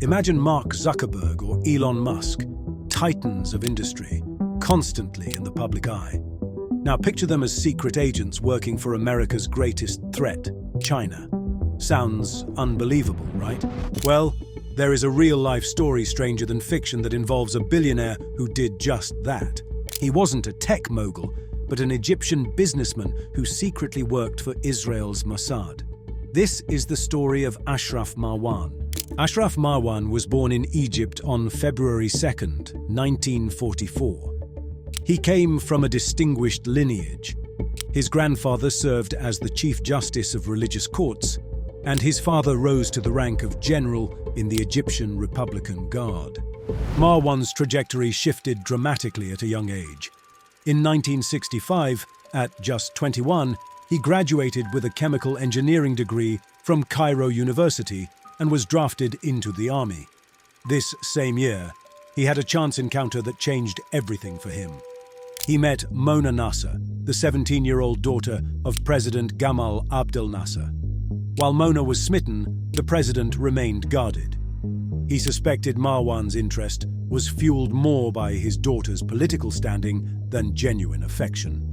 Imagine Mark Zuckerberg or Elon Musk, titans of industry, constantly in the public eye. Now picture them as secret agents working for America's greatest threat, China. Sounds unbelievable, right? Well, there is a real-life story stranger than fiction that involves a billionaire who did just that. He wasn't a tech mogul, but an Egyptian businessman who secretly worked for Israel's Mossad. This is the story of Ashraf Marwan. Ashraf Marwan was born in Egypt on February 2nd, 1944. He came from a distinguished lineage. His grandfather served as the Chief Justice of Religious Courts, and his father rose to the rank of general in the Egyptian Republican Guard. Marwan's trajectory shifted dramatically at a young age. In 1965, at just 21, he graduated with a chemical engineering degree from Cairo University and was drafted into the army. This same year, he had a chance encounter that changed everything for him. He met Mona Nasser, the 17-year-old daughter of President Gamal Abdel Nasser. While Mona was smitten, the president remained guarded. He suspected Marwan's interest was fueled more by his daughter's political standing than genuine affection.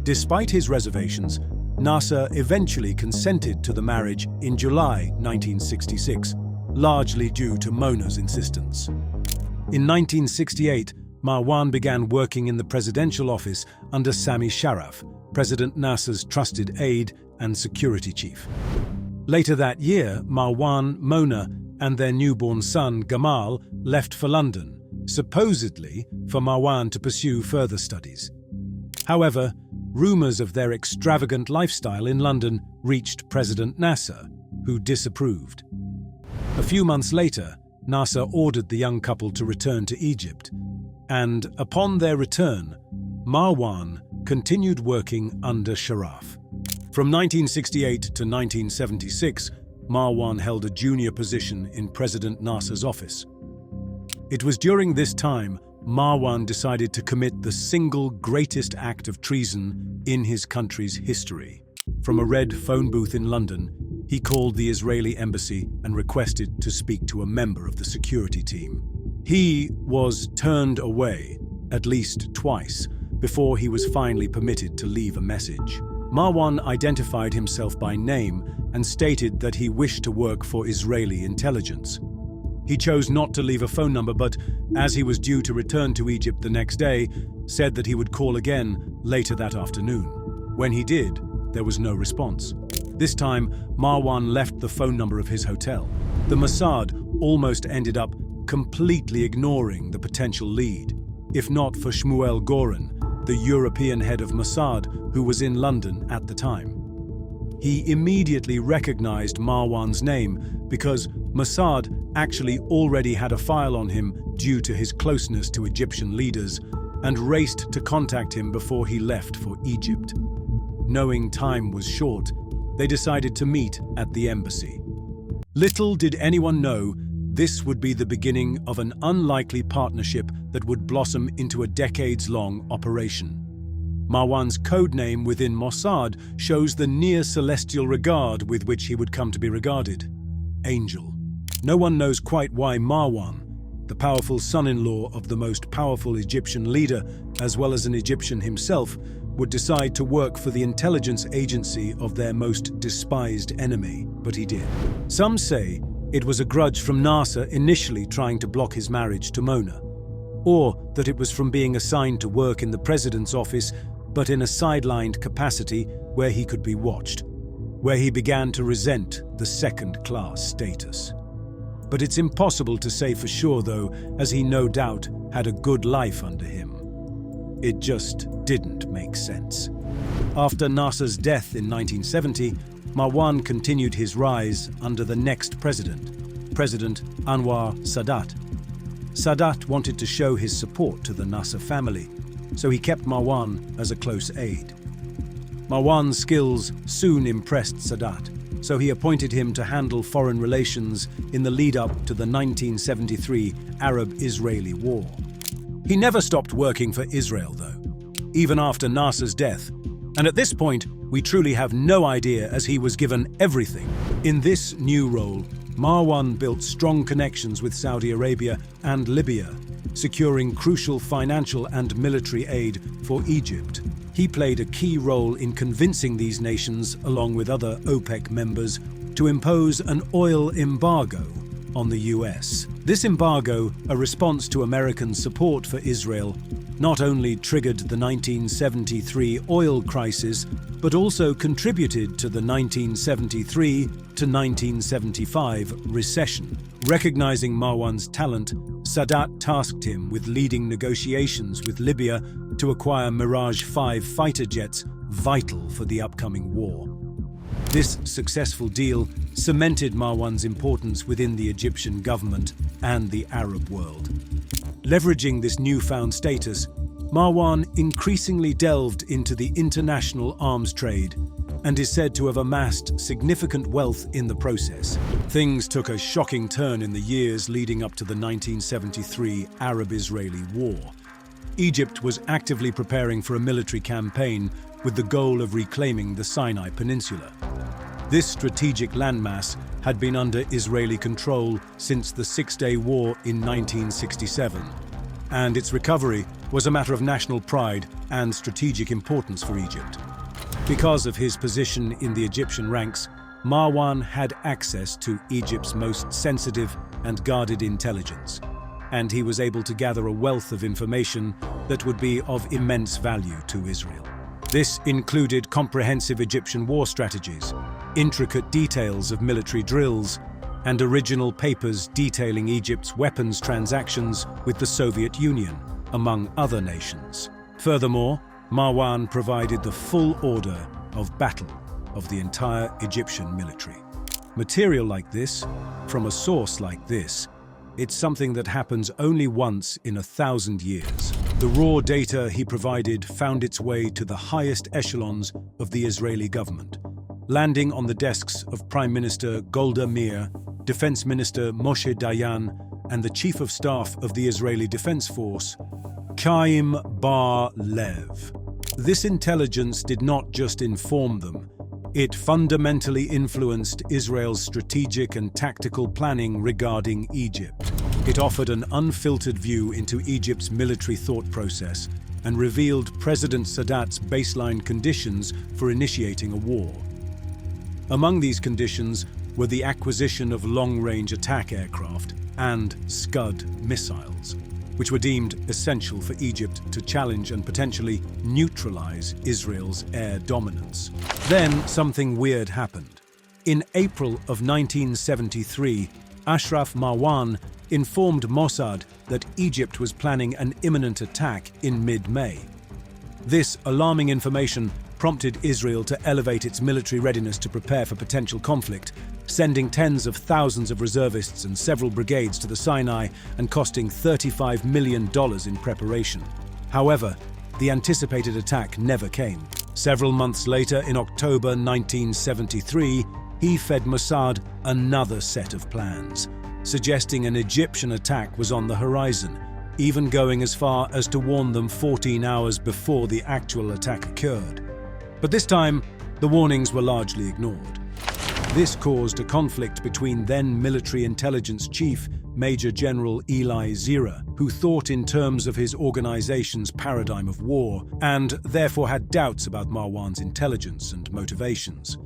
Despite his reservations, Nasser eventually consented to the marriage in July 1966, largely due to Mona's insistence. In 1968, Marwan began working in the presidential office under Sami Sharaf, President Nasser's trusted aide and security chief. Later that year, Marwan, Mona, and their newborn son, Gamal, left for London, supposedly for Marwan to pursue further studies. However, rumors of their extravagant lifestyle in London reached President Nasser, who disapproved. A few months later, Nasser ordered the young couple to return to Egypt, and upon their return, Marwan continued working under Sharaf. From 1968 to 1976, Marwan held a junior position in President Nasser's office. It was during this time Marwan decided to commit the single greatest act of treason in his country's history. From a red phone booth in London, he called the Israeli embassy and requested to speak to a member of the security team. He was turned away at least twice before he was finally permitted to leave a message. Marwan identified himself by name and stated that he wished to work for Israeli intelligence. He chose not to leave a phone number, but as he was due to return to Egypt the next day, said that he would call again later that afternoon. When he did, there was no response. This time, Marwan left the phone number of his hotel. The Mossad almost ended up completely ignoring the potential lead, if not for Shmuel Goren, the European head of Mossad, who was in London at the time. He immediately recognized Marwan's name because Mossad actually already had a file on him due to his closeness to Egyptian leaders and raced to contact him before he left for Egypt. Knowing time was short, they decided to meet at the embassy. Little did anyone know this would be the beginning of an unlikely partnership that would blossom into a decades-long operation. Marwan's codename within Mossad shows the near-celestial regard with which he would come to be regarded: Angel. No one knows quite why Marwan, the powerful son-in-law of the most powerful Egyptian leader, as well as an Egyptian himself, would decide to work for the intelligence agency of their most despised enemy, but he did. Some say it was a grudge from Nasser initially trying to block his marriage to Mona, or that it was from being assigned to work in the president's office but in a sidelined capacity where he could be watched, where he began to resent the second-class status. But it's impossible to say for sure, though, as he no doubt had a good life under him. It just didn't make sense. After Nasser's death in 1970, Marwan continued his rise under the next president, President Anwar Sadat. Sadat wanted to show his support to the Nasser family, so he kept Marwan as a close aide. Marwan's skills soon impressed Sadat, so he appointed him to handle foreign relations in the lead-up to the 1973 Arab-Israeli War. He never stopped working for Israel, though, even after Nasser's death, and at this point, we truly have no idea as he was given everything. In this new role, Marwan built strong connections with Saudi Arabia and Libya, securing crucial financial and military aid for Egypt. He played a key role in convincing these nations, along with other OPEC members, to impose an oil embargo on the US. This embargo, a response to American support for Israel, not only triggered the 1973 oil crisis, but also contributed to the 1973 to 1975 recession. Recognizing Marwan's talent, Sadat tasked him with leading negotiations with Libya to acquire Mirage 5 fighter jets, vital for the upcoming war. This successful deal cemented Marwan's importance within the Egyptian government and the Arab world. Leveraging this newfound status, Marwan increasingly delved into the international arms trade and is said to have amassed significant wealth in the process. Things took a shocking turn in the years leading up to the 1973 Arab-Israeli War. Egypt was actively preparing for a military campaign with the goal of reclaiming the Sinai Peninsula. This strategic landmass had been under Israeli control since the Six-Day War in 1967, and its recovery was a matter of national pride and strategic importance for Egypt. Because of his position in the Egyptian ranks, Marwan had access to Egypt's most sensitive and guarded intelligence, and he was able to gather a wealth of information that would be of immense value to Israel. This included comprehensive Egyptian war strategies, intricate details of military drills, and original papers detailing Egypt's weapons transactions with the Soviet Union, among other nations. Furthermore, Marwan provided the full order of battle of the entire Egyptian military. Material like this, from a source like this, it's something that happens only once in 1,000 years. The raw data he provided found its way to the highest echelons of the Israeli government, landing on the desks of Prime Minister Golda Meir, Defense Minister Moshe Dayan, and the Chief of Staff of the Israeli Defense Force, Chaim Bar-Lev. This intelligence did not just inform them, it fundamentally influenced Israel's strategic and tactical planning regarding Egypt. It offered an unfiltered view into Egypt's military thought process and revealed President Sadat's baseline conditions for initiating a war. Among these conditions were the acquisition of long-range attack aircraft and Scud missiles, which were deemed essential for Egypt to challenge and potentially neutralize Israel's air dominance. Then something weird happened. In April of 1973, Ashraf Marwan informed Mossad that Egypt was planning an imminent attack in mid-May. This alarming information prompted Israel to elevate its military readiness to prepare for potential conflict, sending tens of thousands of reservists and several brigades to the Sinai and costing $35 million in preparation. However, the anticipated attack never came. Several months later, in October 1973, he fed Mossad another set of plans, suggesting an Egyptian attack was on the horizon, even going as far as to warn them 14 hours before the actual attack occurred. But this time, the warnings were largely ignored. This caused a conflict between then military intelligence chief Major General Eli Zira, who thought in terms of his organization's paradigm of war and therefore had doubts about Marwan's intelligence and motivations,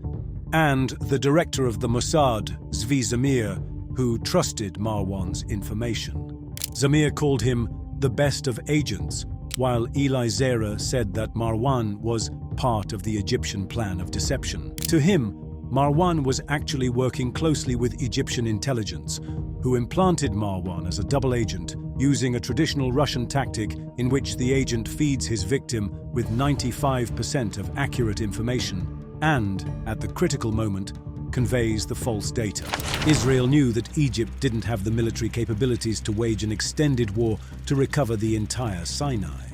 and the director of the Mossad, Zvi Zamir, who trusted Marwan's information. Zamir called him the best of agents, while Eli Zira said that Marwan was part of the Egyptian plan of deception. To him, Marwan was actually working closely with Egyptian intelligence, who implanted Marwan as a double agent using a traditional Russian tactic in which the agent feeds his victim with 95% of accurate information and, at the critical moment, conveys the false data. Israel knew that Egypt didn't have the military capabilities to wage an extended war to recover the entire Sinai.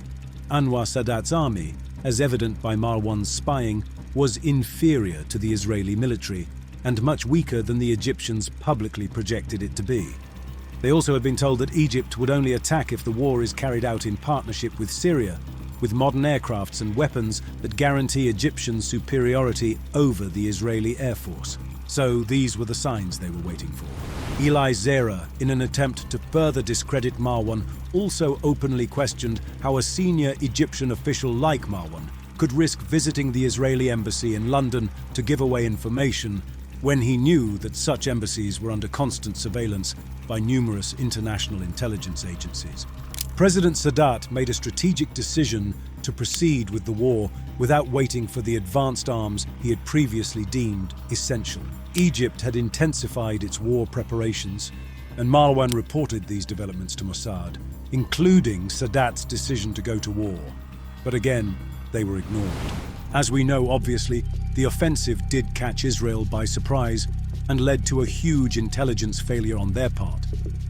Anwar Sadat's army, as evident by Marwan's spying, was inferior to the Israeli military and much weaker than the Egyptians publicly projected it to be. They also had been told that Egypt would only attack if the war is carried out in partnership with Syria, with modern aircrafts and weapons that guarantee Egyptian superiority over the Israeli Air Force. So these were the signs they were waiting for. Eli Zera, in an attempt to further discredit Marwan, also openly questioned how a senior Egyptian official like Marwan could risk visiting the Israeli embassy in London to give away information when he knew that such embassies were under constant surveillance by numerous international intelligence agencies. President Sadat made a strategic decision to proceed with the war without waiting for the advanced arms he had previously deemed essential. Egypt had intensified its war preparations, and Marwan reported these developments to Mossad, including Sadat's decision to go to war. But again, they were ignored. As we know, obviously, the offensive did catch Israel by surprise and led to a huge intelligence failure on their part,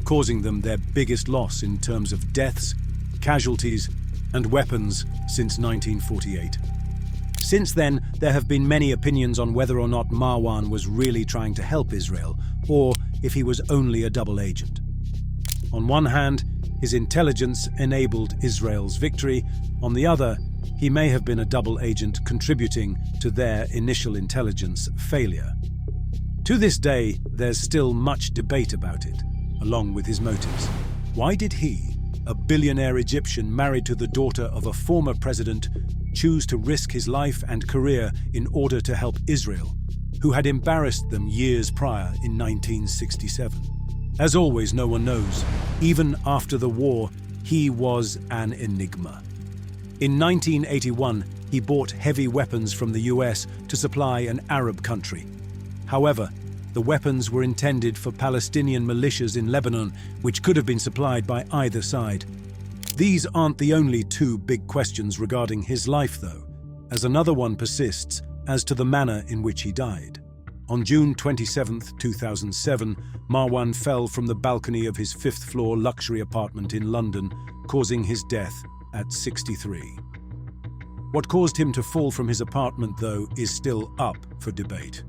causing them their biggest loss in terms of deaths, casualties, and weapons since 1948. Since then, there have been many opinions on whether or not Marwan was really trying to help Israel, or if he was only a double agent. On one hand, his intelligence enabled Israel's victory. On the other, he may have been a double agent contributing to their initial intelligence failure. To this day, there's still much debate about it, along with his motives. Why did he, a billionaire Egyptian married to the daughter of a former president, choose to risk his life and career in order to help Israel, who had embarrassed them years prior in 1967? As always, no one knows. Even after the war, he was an enigma. In 1981, he bought heavy weapons from the US to supply an Arab country. However, the weapons were intended for Palestinian militias in Lebanon, which could have been supplied by either side. These aren't the only two big questions regarding his life, though, as another one persists as to the manner in which he died. On June 27, 2007, Marwan fell from the balcony of his fifth-floor luxury apartment in London, causing his death at 63. What caused him to fall from his apartment, though, is still up for debate.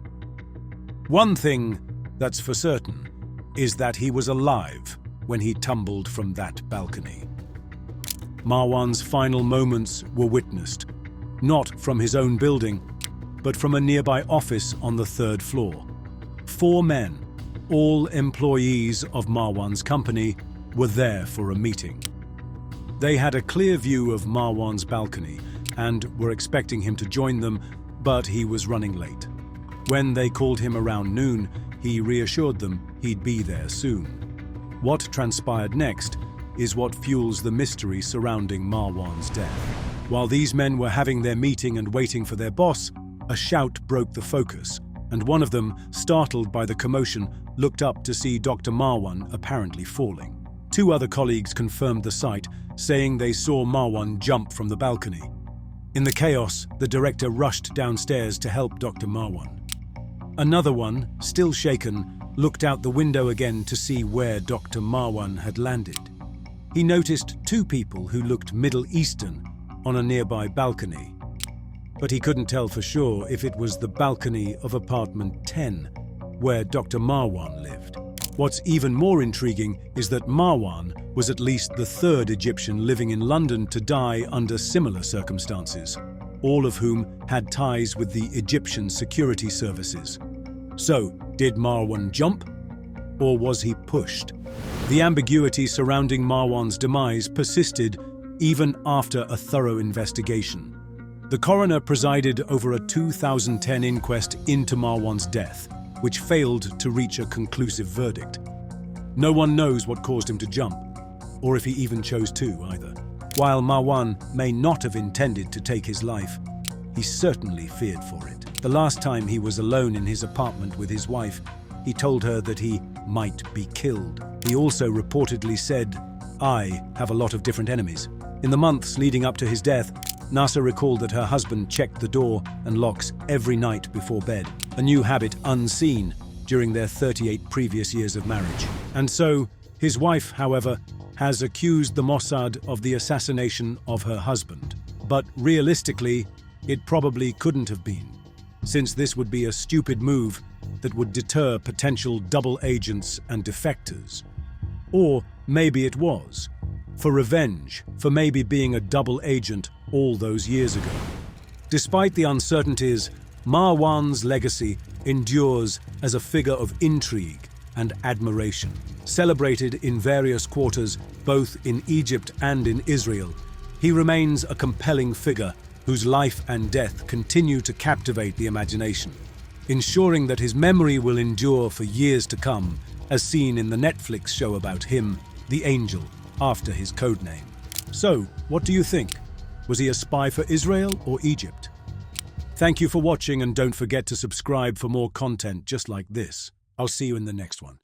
One thing that's for certain is that he was alive when he tumbled from that balcony. Marwan's final moments were witnessed, not from his own building, but from a nearby office on the third floor. 4 men, all employees of Marwan's company, were there for a meeting. They had a clear view of Marwan's balcony and were expecting him to join them, but he was running late. When they called him around noon, he reassured them he'd be there soon. What transpired next is what fuels the mystery surrounding Marwan's death. While these men were having their meeting and waiting for their boss, a shout broke the focus, and one of them, startled by the commotion, looked up to see Dr. Marwan apparently falling. 2 other colleagues confirmed the sight, saying they saw Marwan jump from the balcony. In the chaos, the director rushed downstairs to help Dr. Marwan. Another one, still shaken, looked out the window again to see where Dr. Marwan had landed. He noticed 2 people who looked Middle Eastern on a nearby balcony, but he couldn't tell for sure if it was the balcony of apartment 10, where Dr. Marwan lived. What's even more intriguing is that Marwan was at least the 3rd Egyptian living in London to die under similar circumstances, all of whom had ties with the Egyptian security services. So, did Marwan jump, or was he pushed? The ambiguity surrounding Marwan's demise persisted even after a thorough investigation. The coroner presided over a 2010 inquest into Marwan's death, which failed to reach a conclusive verdict. No one knows what caused him to jump, or if he even chose to either. While Marwan may not have intended to take his life, he certainly feared for it. The last time he was alone in his apartment with his wife, he told her that he might be killed. He also reportedly said, "I have a lot of different enemies." In the months leading up to his death, Nasser recalled that her husband checked the door and locks every night before bed, a new habit unseen during their 38 previous years of marriage. And so, his wife, however, has accused the Mossad of the assassination of her husband. But realistically, it probably couldn't have been, since this would be a stupid move that would deter potential double agents and defectors. Or maybe it was, for revenge, for maybe being a double agent all those years ago. Despite the uncertainties, Marwan's legacy endures as a figure of intrigue and admiration. Celebrated in various quarters, both in Egypt and in Israel, he remains a compelling figure whose life and death continue to captivate the imagination, ensuring that his memory will endure for years to come, as seen in the Netflix show about him, The Angel, after his codename. So, what do you think? Was he a spy for Israel or Egypt? Thank you for watching, and don't forget to subscribe for more content just like this. I'll see you in the next one.